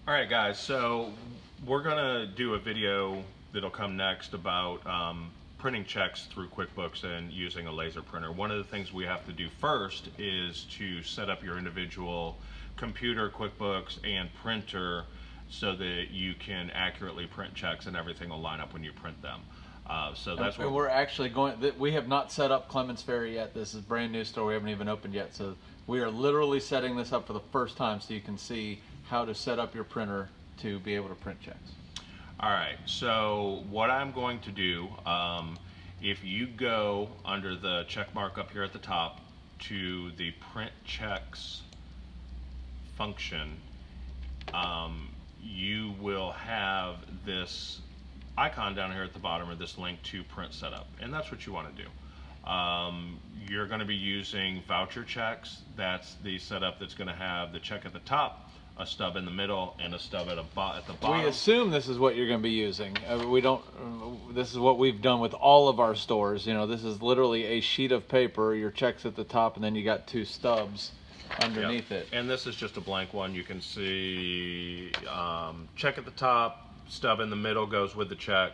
All right, guys, so we're gonna do a video that'll come next about printing checks through QuickBooks and using a laser printer. One of the things we have to do first is to set up your individual computer, QuickBooks, and printer so that you can accurately print checks and everything will line up when you print them. So that's what we're actually going. We have not set up Clements Ferry yet. This is a brand new store. We haven't even opened yet. So we are literally setting this up for the first time so you can see how to set up your printer to be able to print checks. All right, so what I'm going to do, if you go under the check mark up here at the top to the print checks function, you will have this icon down here at the bottom, or this link to print setup, and that's what you want to do. You're going to be using voucher checks. That's the setup that's going to have the check at the top, a stub in the middle, and a stub at the bottom. We assume this is what you're going to be using. We don't. This is what we've done with all of our stores. You know, this is literally a sheet of paper. Your check's at the top, and then you got two stubs underneath it. And this is just a blank one. You can see check at the top, stub in the middle goes with the check,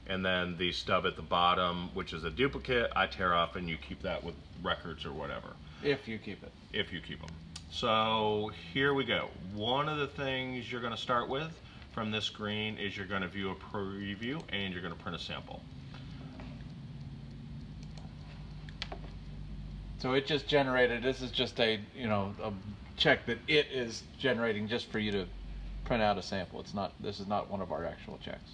and then the stub at the bottom, which is a duplicate, I tear off, and you keep that with records or whatever. If you keep it. If you keep them. So here we go. One of the things you're going to start with from this screen is you're going to view a preview and you're going to print a sample. So it just generated, this is just a, you know, a check that it is generating just for you to print out a sample. It's not, this is not one of our actual checks.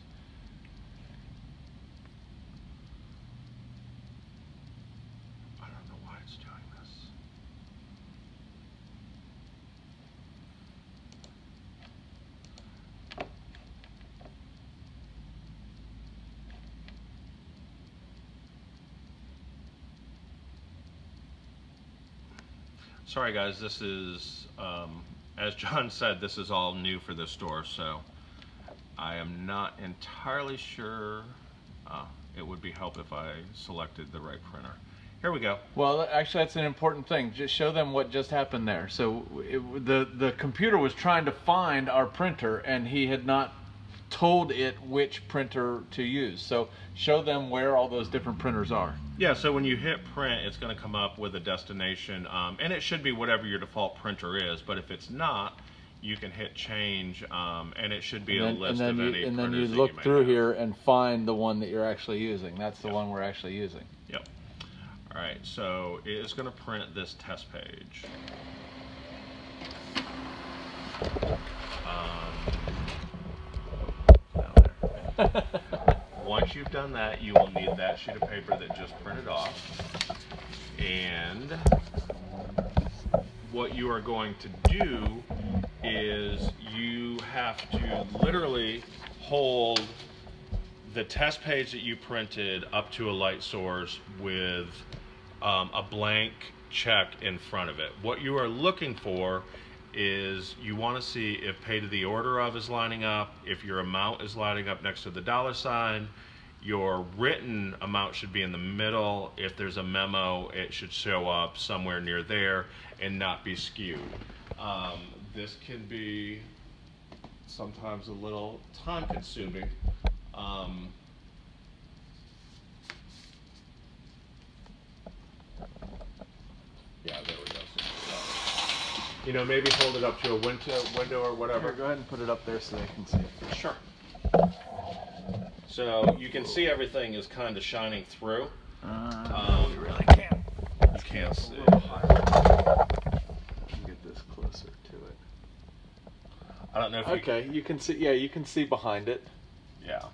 I don't know why it's doing this. Sorry guys, this is, as John said, this is all new for this store, so I am not entirely sure. It would be help if I selected the right printer. Here we go. Well, actually that's an important thing. Just show them what just happened there. So the computer was trying to find our printer and he had not told it which printer to use. So show them where all those different printers are. Yeah, so when you hit print, it's going to come up with a destination, and it should be whatever your default printer is, but if it's not, you can hit change, and it should be a list of any printers. And then you look through here and find the one that you're actually using. That's the one we're actually using. Yep. All right, so it is going to print this test page. Down there. Once you've done that, you will need that sheet of paper that just printed off. And what you are going to do is you have to literally hold the test page that you printed up to a light source with a blank check in front of it. What you are looking for is you want to see if pay to the order of is lining up, if your amount is lining up next to the $sign, your written amount should be in the middle. If there's a memo, it should show up somewhere near there and not be skewed. This can be sometimes a little time consuming. Yeah, there we go. You know, maybe hold it up to a window or whatever. Here, go ahead and put it up there so they can see it. Sure. So you can see everything is kind of shining through. You really can't. You can't see. Get this closer to it. I don't know if okay, you can see. Yeah, you can see behind it. Yeah.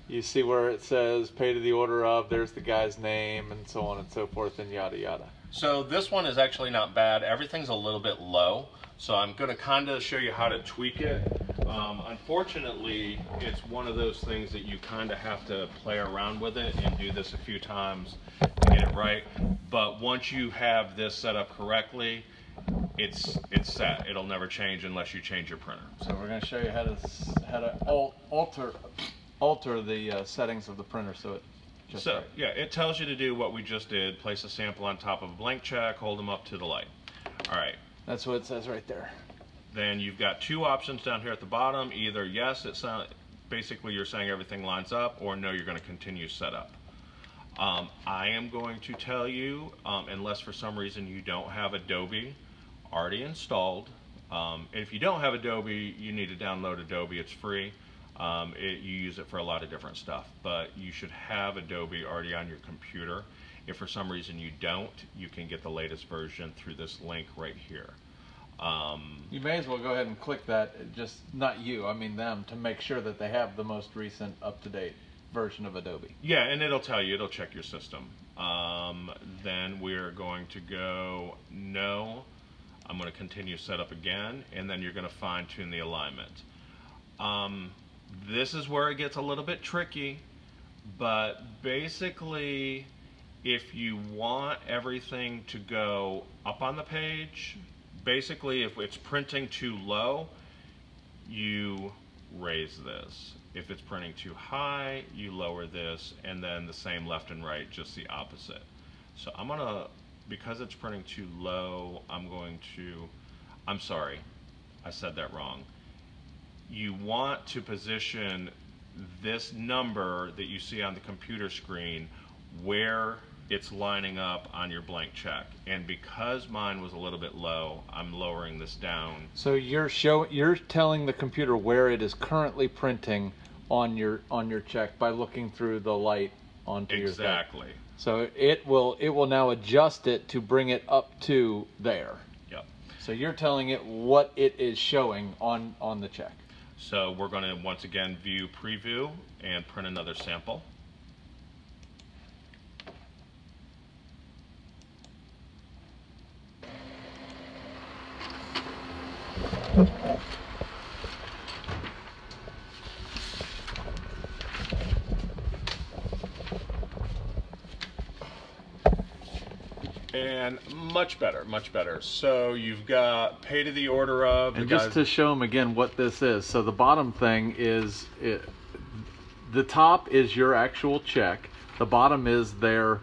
You see where it says pay to the order of. There's the guy's name and so on and so forth and yada yada. So this one is actually not bad. Everything's a little bit low. So I'm going to kind of show you how to tweak it. Unfortunately, it's one of those things that you kind of have to play around with it and do this a few times to get it right. But once you have this set up correctly, it's set. It'll never change unless you change your printer. So we're going to show you how to alter the settings of the printer so it just so right. Yeah, it tells you to do what we just did. Place a sample on top of a blank check, hold them up to the light. All right. That's what it says right there. then you've got two options down here at the bottom. Either yes, basically you're saying everything lines up, or no, you're going to continue setup. I am going to tell you, unless for some reason you don't have Adobe already installed. If you don't have Adobe, you need to download Adobe. It's free. You use it for a lot of different stuff, but you should have Adobe already on your computer. If for some reason you don't, you can get the latest version through this link right here. You may as well go ahead and click that, just not you, I mean them, to make sure that they have the most recent up-to-date version of Adobe. Yeah, and it'll tell you, it'll check your system. Then we're going to go no. I'm going to continue setup again, and then you're going to fine-tune the alignment. This is where it gets a little bit tricky, but basically if you want everything to go up on the page, basically if it's printing too low, you raise this. If it's printing too high, you lower this, and then the same left and right, just the opposite. So I'm gonna, because it's printing too low, I'm sorry, I said that wrong. You want to position this number that you see on the computer screen where it's lining up on your blank check. And because mine was a little bit low, I'm lowering this down. So you're telling the computer where it is currently printing on your check by looking through the light onto your thing. Exactly. So it will now adjust it to bring it up to there. Yep. So you're telling it what it is showing on the check. So we're going to once again view preview and print another sample. And much better, much better. So you've got pay to the order of. And just to show them again what this is, so the bottom thing is, the top is your actual check, the bottom is their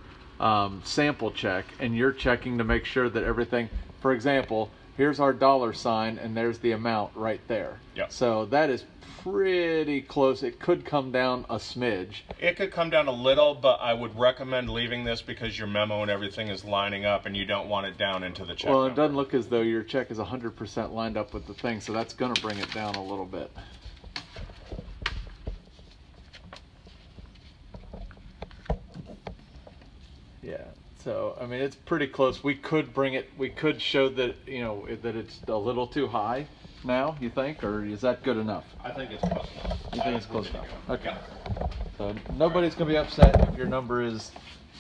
sample check, and you're checking to make sure that everything, for example, here's our $sign and there's the amount right there. Yep. So that is pretty close. It could come down a smidge. It could come down a little, but I would recommend leaving this because your memo and everything is lining up and you don't want it down into the check Well, number. it doesn't look as though your check is 100% lined up with the thing, so that's going to bring it down a little bit. Yeah, so I mean it's pretty close. We could bring it, we could show that, you know, that it's a little too high now, you think, or is that good enough? I think it's close enough. You think it's close enough? Okay. Yeah. So nobody's going to be upset if your number is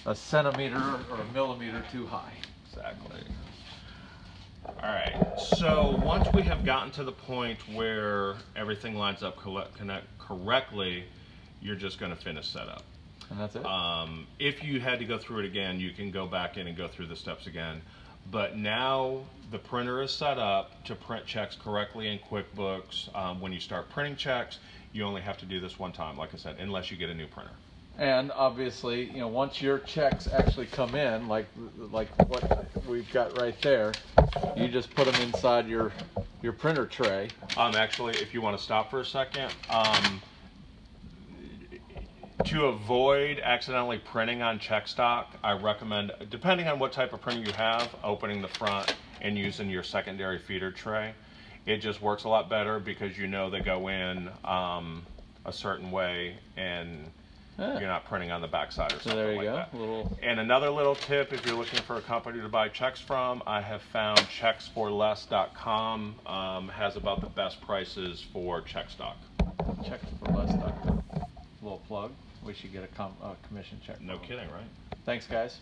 a centimeter or a millimeter too high. Exactly. All right, so once we have gotten to the point where everything lines up correctly, you're just going to finish setup. And that's it? If you had to go through it again, you can go back in and go through the steps again. But now the printer is set up to print checks correctly in QuickBooks. When you start printing checks, you only have to do this one time, like I said, unless you get a new printer. And obviously, you know, once your checks actually come in, like what we've got right there, you just put them inside your printer tray. Actually, if you want to stop for a second, to avoid accidentally printing on check stock, I recommend, depending on what type of printer you have, opening the front and using your secondary feeder tray. It just works a lot better because you know they go in a certain way and you're not printing on the backside or something So there you like go. that. And another little tip, if you're looking for a company to buy checks from, I have found checksforless.com has about the best prices for check stock. Checksforless.com. Little plug. We should get a commission check. No kidding, right? Thanks, guys.